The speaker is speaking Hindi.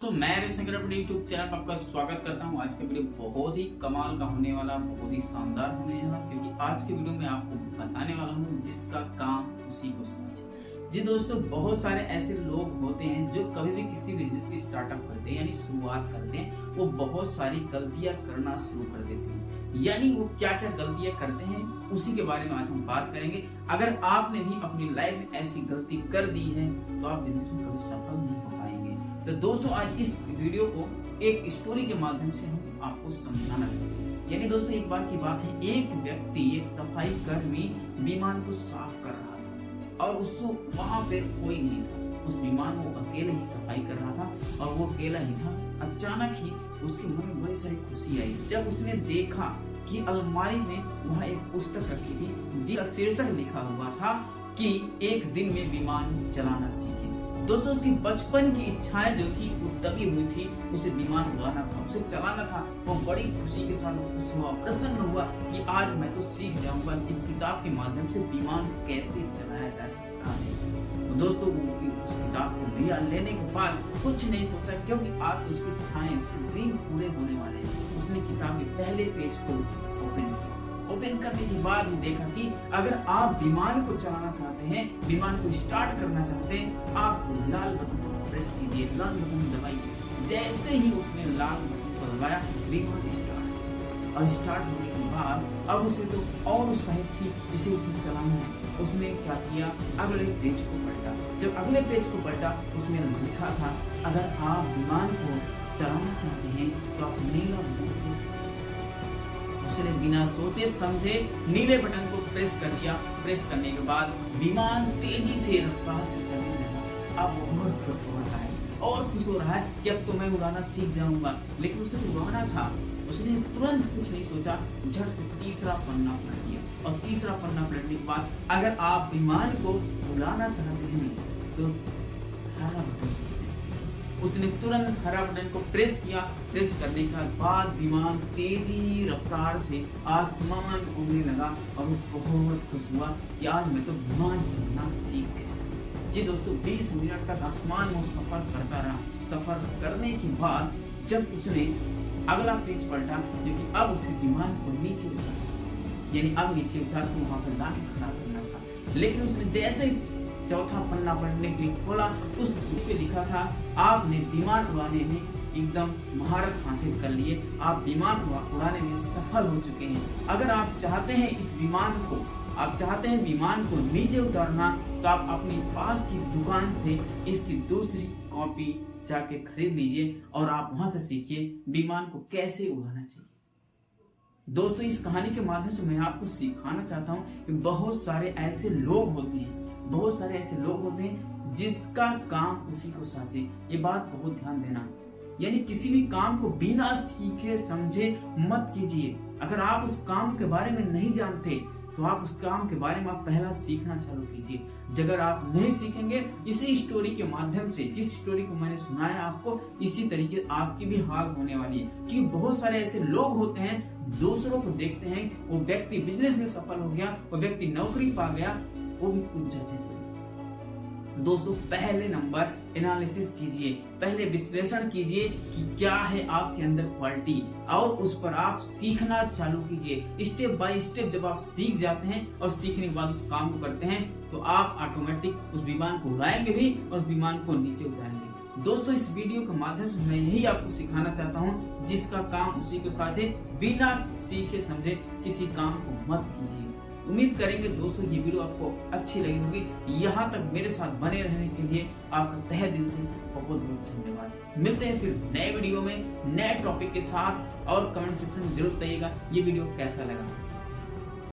तो मैं रविशंकर अपने यूट्यूब चैनल पर आपका स्वागत करता हूं। आज का वीडियो बहुत ही कमाल का होने वाला, बहुत ही शानदार होने वाला, क्योंकि आज के वीडियो में आपको बताने वाला हूं जिसका काम उसी को साझे। जी दोस्तों, बहुत सारे ऐसे लोग होते हैं जो कभी भी किसी बिजनेस की स्टार्टअप करते हैं यानी शुरुआत करते हैं, वो बहुत सारी गलतियां करना शुरू कर देते हैं। यानी वो क्या क्या गलतियां करते हैं उसी के बारे में आज हम बात करेंगे। अगर आपने भी अपनी लाइफ में ऐसी गलती कर दी है तो आप बिजनेस में कभी सफल नहीं हो पाएंगे। तो दोस्तों, आज इस वीडियो को एक स्टोरी के माध्यम से हम आपको समझाना चाहते हैं। यानी दोस्तों, एक बार की बात है, एक व्यक्ति, एक सफाई कर्मी विमान को साफ कर रहा था और उसको वहां पे कोई नहीं था। उस विमान को अकेले ही सफाई कर रहा था और वो अकेला ही था। अचानक ही उसके मन में बड़ी सारी खुशी आई जब उसने देखा कि अलमारी में वहाँ एक पुस्तक रखी थी जिसका शीर्षक लिखा हुआ था कि एक दिन में विमान चलाना सीखे। दोस्तों, उसकी बचपन की इच्छाएं जो थी वो दबी हुई थी, उसे विमान उड़ाना था, उसे चलाना था। वो बड़ी खुशी के साथ खुश हुआ, प्रसन्न हुआ कि आज मैं तो सीख जाऊंगा इस किताब के माध्यम से विमान कैसे चलाया जा सकता है। तो दोस्तों, उस किताब को लिया, लेने के बाद कुछ नहीं सोचा, क्योंकि आज उसकी इच्छाएं, उसके ड्रीम पूरे होने वाले हैं। उसने किताब के पहले पेज को ओपन किया। ओपन करने के बाद ही देखा कि अगर आप विमान को चलाना चाहते हैं, विमान को स्टार्ट करना चाहते हैं, आप लाल बटन को प्रेस कीजिए, लाल बटन दबाइए। जैसे ही उसने लाल बटन को दबाया, विमान स्टार्ट और स्टार्ट होने के बाद अब उसे तो और उत्साहित थी, इसे उसे चलाना है। उसने क्या किया, अगले पेज को पलटा। जब अगले पेज को पलटा, उसमें लिखा था, अगर आप विमान को चलाना चाहते हैं तो आप नीला बटन प्रेस। उसने बिना सोचे समझे नीले बटन को प्रेस कर दिया। प्रेस करने के बाद विमान तेजी से रफ्तार से चलने लगा। अब वो और खुश हो रहा है और खुश हो रहा है कि अब तो मैं उड़ाना सीख जाऊंगा। लेकिन उसे उड़ाना था, उसने तुरंत कुछ नहीं सोचा, झट से तीसरा पन्ना पलट दिया। और तीसरा पन्ना पलटने के बाद, अगर आप विमान को उड़ाना चाहते हैं तो हरा बटन उसने तुरंत हरा बटन को प्रेस किया। प्रेस करने के बाद विमान तेजी रफ्तार से आसमान उड़ने लगा और वो बहुत खुश हुआ कि आज मैं तो विमान चलना सीख गया। जी दोस्तों, 20 मिनट तक आसमान में सफर करता रहा। सफर करने के बाद जब उसने अगला पेज पलटा, क्योंकि अब उसे विमान को नीचे उतारा, यानी अब नीचे उतार तो वहां पर लाके खड़ा करना था। लेकिन उसने जैसे चौथा पन्ना पढ़ने के लिए खोला, उस पे लिखा था, आपने विमान उड़ाने में एकदम महारत हासिल कर लिए, आप विमान उड़ाने में सफल हो चुके हैं। अगर आप चाहते हैं विमान को नीचे उतारना, तो आप अपनी पास की दुकान से इसकी दूसरी कॉपी जाके खरीद लीजिए और आप वहां से सीखिए विमान को कैसे उड़ाना चाहिए। दोस्तों, इस कहानी के माध्यम से मैं आपको सिखाना चाहता हूँ कि बहुत सारे ऐसे लोग होते हैं जिसका काम उसी को साझे। ये बात बहुत ध्यान देना, यानी किसी भी काम को बिना सीखे समझे मत कीजिए। अगर आप उस काम के बारे में नहीं जानते तो आप उस काम के बारे में आप पहला सीखना चालू कीजिए। अगर आप नहीं सीखेंगे, इसी स्टोरी के माध्यम से, जिस स्टोरी को मैंने सुनाया आपको, इसी तरीके आपकी भी हाल होने वाली है। क्योंकि बहुत सारे ऐसे लोग होते हैं, दूसरों को देखते हैं, वो व्यक्ति बिजनेस में सफल हो गया, वो व्यक्ति नौकरी पा गया, वो भी कुछ जगह पे। दोस्तों, पहले नंबर एनालिसिस कीजिए, पहले विश्लेषण कीजिए कि क्या है आपके अंदर क्वालिटी, और उस पर आप सीखना चालू कीजिए। स्टेप बाय स्टेप जब आप सीख जाते हैं और सीखने के बाद उस काम को करते हैं, तो आप ऑटोमेटिक उस विमान को उड़ाएंगे भी और उस विमान को नीचे उतारेंगे। दोस्तों, इस वीडियो के माध्यम से मैं यही आपको सिखाना चाहता हूँ, जिसका काम उसी को साझे, बिना सीखे समझे किसी काम को मत कीजिए। उम्मीद करेंगे दोस्तों ये वीडियो आपको अच्छी लगी होगी। यहाँ तक मेरे साथ बने रहने के लिए आपका तहे दिल से बहुत बहुत धन्यवाद। मिलते हैं फिर नए वीडियो में नए टॉपिक के साथ, और कमेंट सेक्शन में जरूर बताइएगा ये वीडियो कैसा लगा।